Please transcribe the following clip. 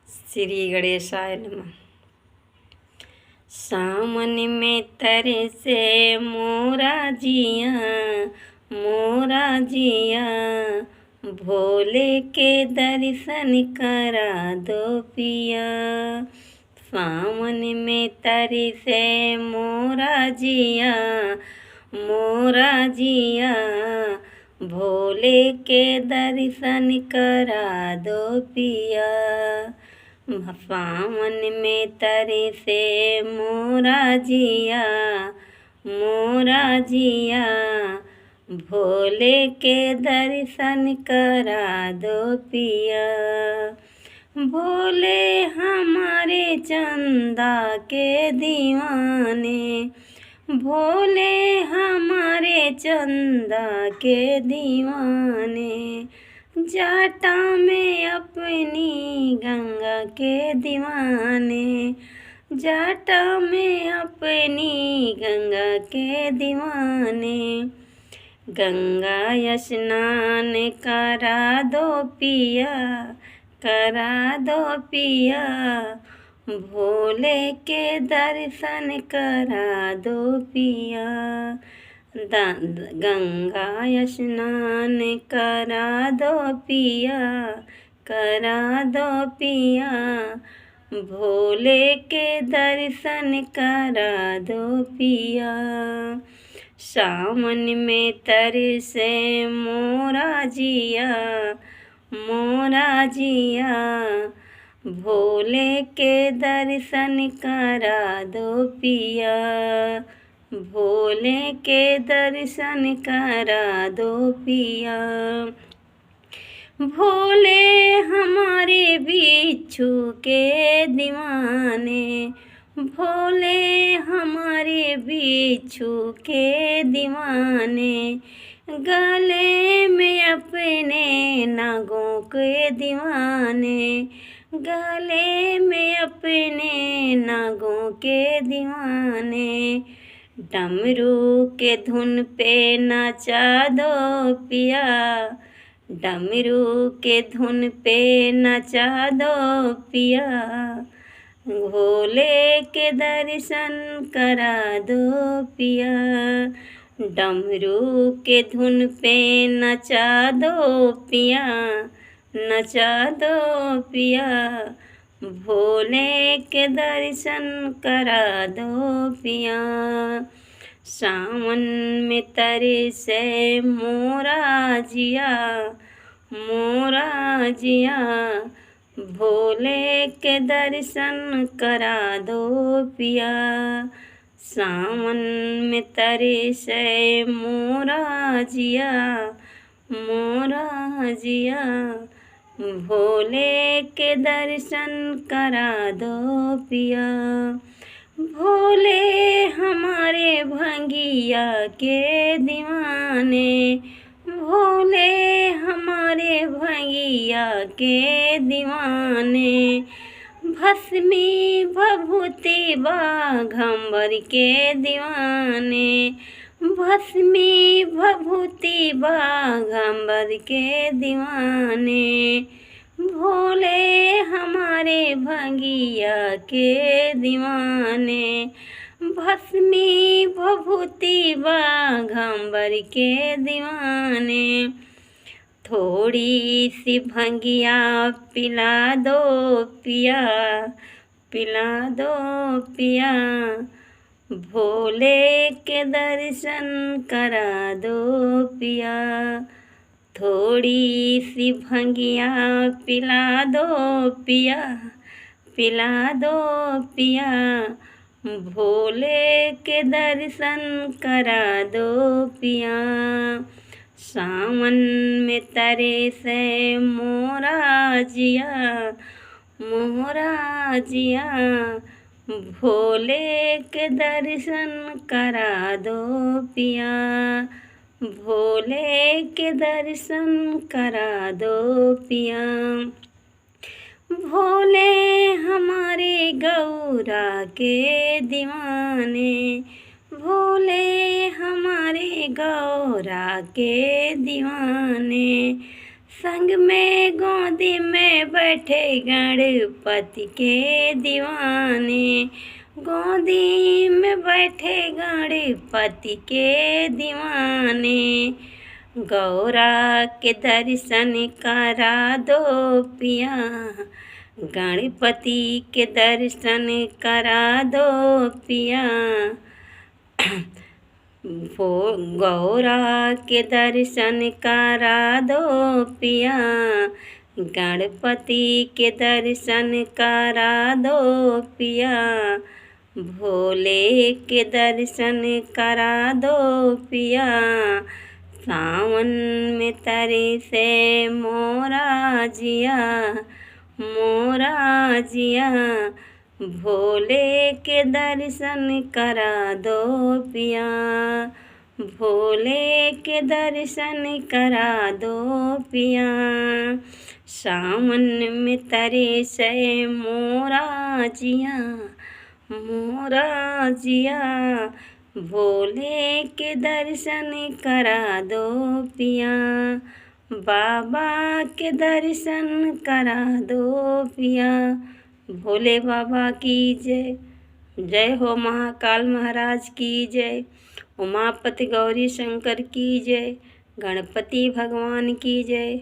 श्री गणेशाय नमः। सावन में तरे से मोरा जिया भोले के दर्शन करा दो पिया। सावन में तरे से मोरा जिया भोले के दर्शन करा दो पिया। सावन में तरे से मोरा जिया भोले के दर्शन करा दो पिया। भोले हमारे चंदा के दीवाने, भोले हमारे चंदा के दीवाने, जाटा में अपनी गंगा के दीवाने, जाटा में अपनी गंगा के दीवाने। गंगा स्नान करा दो पिया, करा दो पिया, भोले के दर्शन करा दो पिया। गंगा स्नान करा दो पिया, करा दो पिया, भोले के दर्शन करा दो पिया। सावन में तरसे मोरा जिया भोले के दर्शन करा दो पिया। भोले के दर्शन करा दो पिया। भोले हमारे बिच्छू के दीवाने, भोले हमारे बिच्छू के दीवाने, गले में अपने नागों के दीवाने, गले में अपने नागों के दीवाने। डमरू के धुन पे नचा दो पिया, डमरू के धुन पे नचा दो पिया, भोले के दर्शन करा दो पिया। डमरू के धुन पे नचा दो पिया, नचा दो पिया, भोले के दर्शन करा दो पिया। सावन में तरे से मोरा जिया भोले के दर्शन करा दो पिया। सावन में तरे से मोरा जिया भोले के दर्शन करा दो पिया। भोले हमारे भंगिया के दीवाने, भोले हमारे भंगिया के दीवाने, भस्मी भभूति बाघंबर के दीवाने, भस्मी भभूति बाघंबर के दीवाने। भोले हमारे भंगिया के दीवाने, भस्मी भभूति बाघंबर के दीवाने। थोड़ी सी भंगिया पिला दो पिया, पिला दो पिया, भोले के दर्शन करा दो पिया। थोड़ी सी भंगिया पिला दो पिया, पिला दो पिया, भोले के दर्शन करा दो पिया। सावन में तरे से मोरा जिया भोले के दर्शन करा दो पिया। भोले के दर्शन करा दो पिया। भोले हमारे गौरा के दीवाने, भोले हमारे गौरा के दीवाने, संग में गोदी में बैठे गणपति के दीवाने, गोदी में बैठे गणपति के दीवाने। गौरा के दर्शन करा दो पिया, गणपति के दर्शन करा दो पिया। वो गौरा के दर्शन करा दो पिया, गणपति के दर्शन करा दो पिया। भोले के दर्शन करा दो पिया, सावन में तरे से मोरा जिया, मोरा जिया। भोले के दर्शन करा दो पिया, भोले के दर्शन करा दो पिया। सावन में तरे से मोरा जिया, मोरा जिया। भोले के दर्शन करा दो पिया, बाबा के दर्शन करा दो पिया। भोले बाबा की जय, जय हो महाकाल महाराज की जय, उमापति गौरी शंकर की जय, गणपति भगवान की जय।